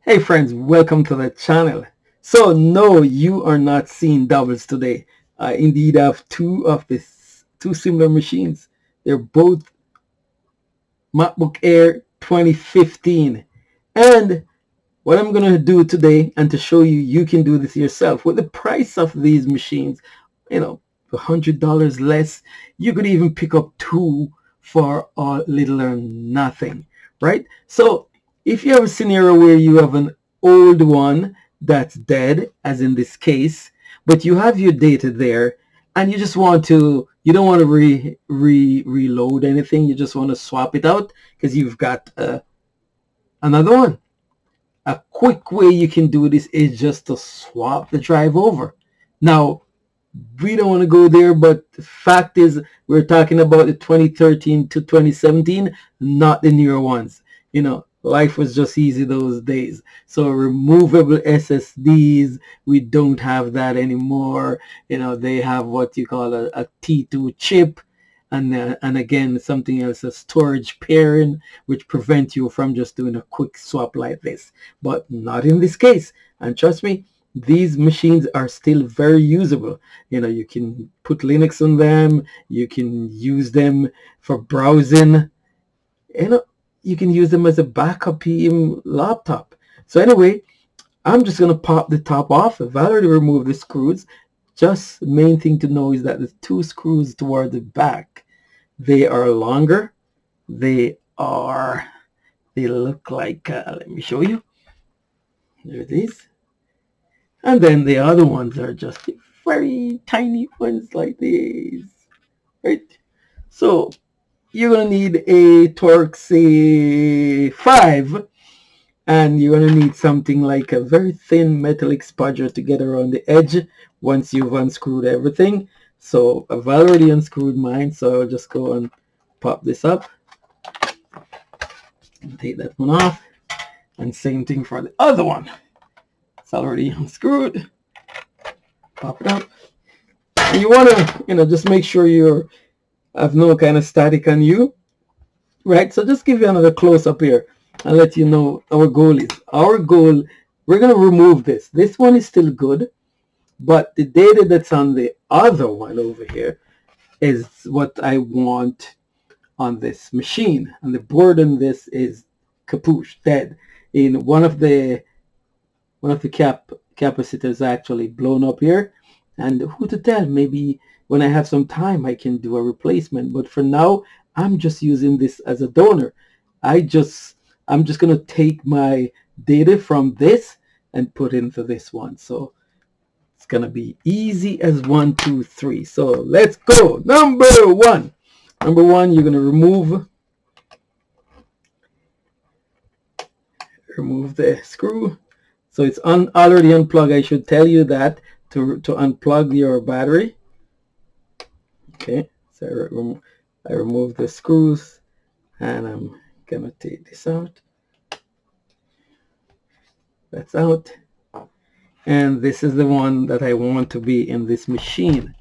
Hey friends, welcome to the channel. So no, you are not seeing doubles today. I indeed have two similar machines. They're both MacBook Air 2015. And what I'm going to do today, and to show you, you can do this yourself. With the price of these machines, $100 less, you could even pick up two for a little or nothing, right? So if you have a scenario where you have an old one that's dead, as in this case, but you have your data there, and you just want to, you don't want to reload anything, you just want to swap it out because you've got another one. A quick way you can do this is just to swap the drive over. Now, we don't want to go there, but the fact is we're talking about the 2013 to 2017, not the newer ones. Life was just easy those days. So removable SSDs, we don't have that anymore. They have what you call a T2 chip, and again something else, a storage pairing, which prevent you from just doing a quick swap like this. But not in this case. And trust me, these machines are still very usable. You can put Linux on them, you can use them for browsing, you can use them as a backup laptop. So anyway, I'm just going to pop the top off. I've already removed the screws. Just the main thing to know is that the two screws toward the back, they are longer. They look like, let me show you. There it is. And then the other ones are just very tiny ones like these, right? So you're going to need a Torx 5, and you're going to need something like a very thin metallic spudger to get around the edge once you've unscrewed everything. So I've already unscrewed mine, so I'll just go and pop this up and take that one off. And same thing for the other one. It's already unscrewed. Pop it up. And you want to, just make sure you have no kind of static on you, right? So just give you another close up here and let you know our goal is. Our goal, we're going to remove this. This one is still good, but the data that's on the other one over here is what I want on this machine. And the board on this is kapoosh, dead. In one of the capacitors actually blown up here, and who to tell, maybe when I have some time I can do a replacement, but for now I'm just using this as a donor. I'm just going to take my data from this and put into this one, so it's going to be easy as 1 2 3. So let's go. Number one, you're going to remove the screw. So it's already unplugged. I should tell you that to unplug your battery. Okay, so I remove the screws, and I'm gonna take this out. That's out. And this is the one that I want to be in this machine.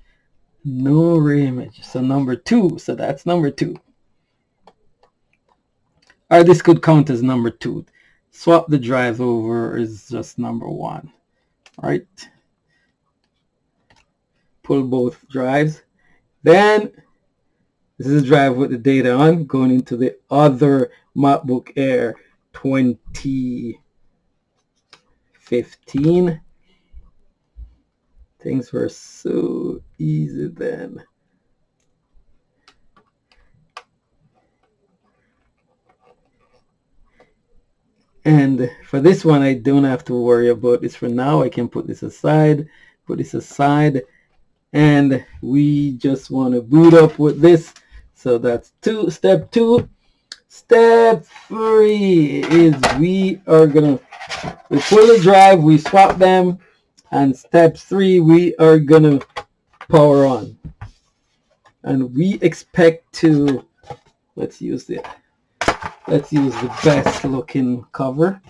No reimage. So number 2. So that's number 2. Or this could count as number 2. Swap the drive over is just number 1. Right? Pull both drives. Then this is the drive with the data on, going into the other MacBook Air 2015. Things were so easy then. And for this one, I don't have to worry about this for now. I can put this aside, and we just want to boot up with this. So that's step 2. Step 3 is we pull the drive, we swap them, and step 3, we are gonna power on. And we expect to, let's use the best looking cover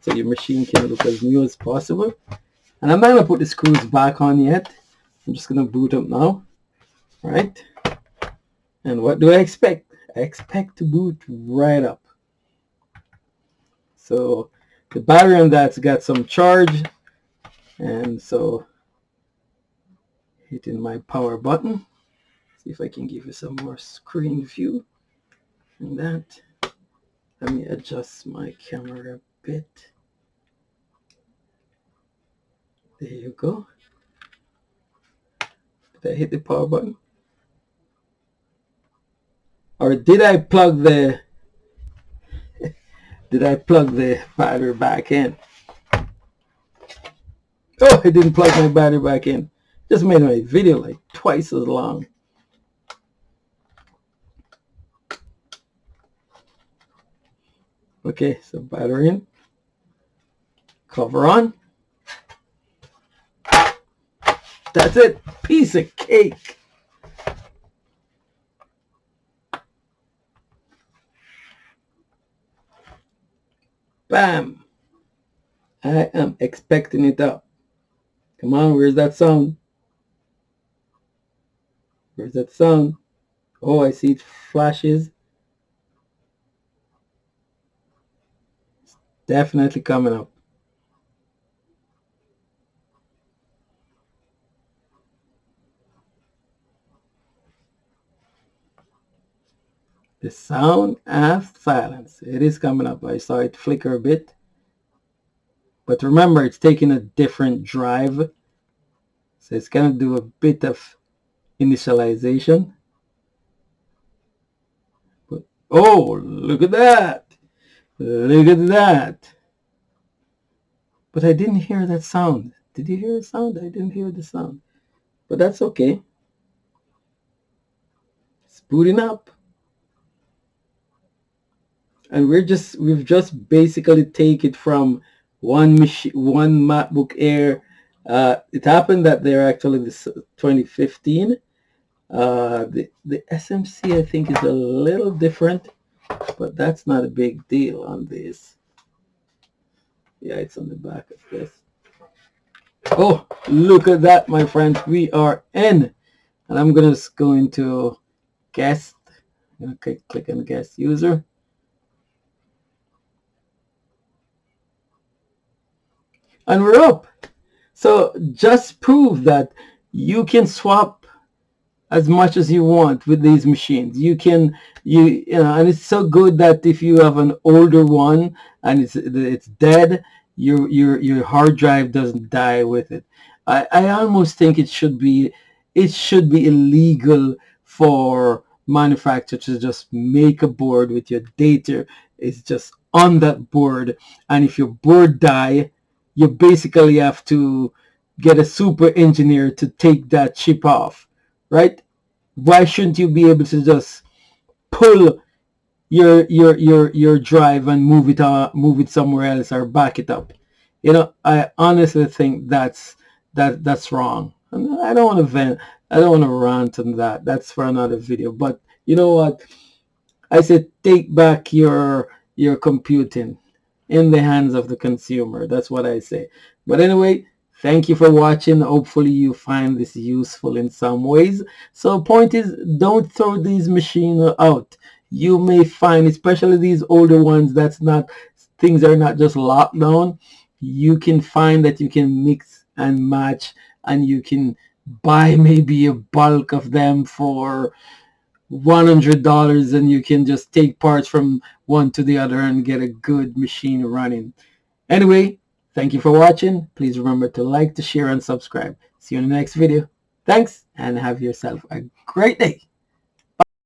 so your machine can look as new as possible. And I'm not going to put the screws back on yet. I'm just going to boot up now. Right? And what do I expect? I expect to boot right up. So the battery on that's got some charge, and so hitting my power button. See if I can give you some more screen view. And that, let me adjust my camera a bit. There you go. Did I hit the power button? Or did I plug the battery back in? Oh, I didn't plug my battery back in. Just made my video like twice as long. Okay, so battery in. Cover on. That's it. Piece of cake. Bam. I am expecting it up. Come on, where's that sound? Where's that sound? Oh, I see it flashes. It's definitely coming up. The sound of silence. It is coming up. I saw it flicker a bit. But remember, it's taking a different drive. So it's going to do a bit of initialization. But, oh, look at that. Look at that. But I didn't hear that sound. Did you hear a sound? I didn't hear the sound. But that's okay. It's booting up. And we've just basically take it from one MacBook Air. It happened that they're actually this 2015. The SMC I think is a little different, but that's not a big deal on this. Yeah, it's on the back of this. Oh, look at that, my friends. We are in. And I'm going to go into guest. I'm going to click on guest user. And we're up. So just prove that you can swap as much as you want with these machines. You know, and it's so good that if you have an older one and it's dead, your hard drive doesn't die with it. I almost think it should be illegal for manufacturers to just make a board with your data is just on that board, and if your board die, you basically have to get a super engineer to take that chip off, right? Why shouldn't you be able to just pull your drive and move it somewhere else or back it up? You know, I honestly think that's wrong. And I don't want to vent. I don't want to rant on that. That's for another video. But you know what? I said take back your computing in the hands of the consumer. That's what I say. But anyway, thank you for watching. Hopefully you find this useful in some ways. So point is, don't throw these machines out. You may find, especially these older ones, things are not just locked down. You can find that you can mix and match, and you can buy maybe a bulk of them for $100, and you can just take parts from one to the other and get a good machine running. Anyway, thank you for watching. Please remember to like, to share, and subscribe. See you in the next video. Thanks, and have yourself a great day.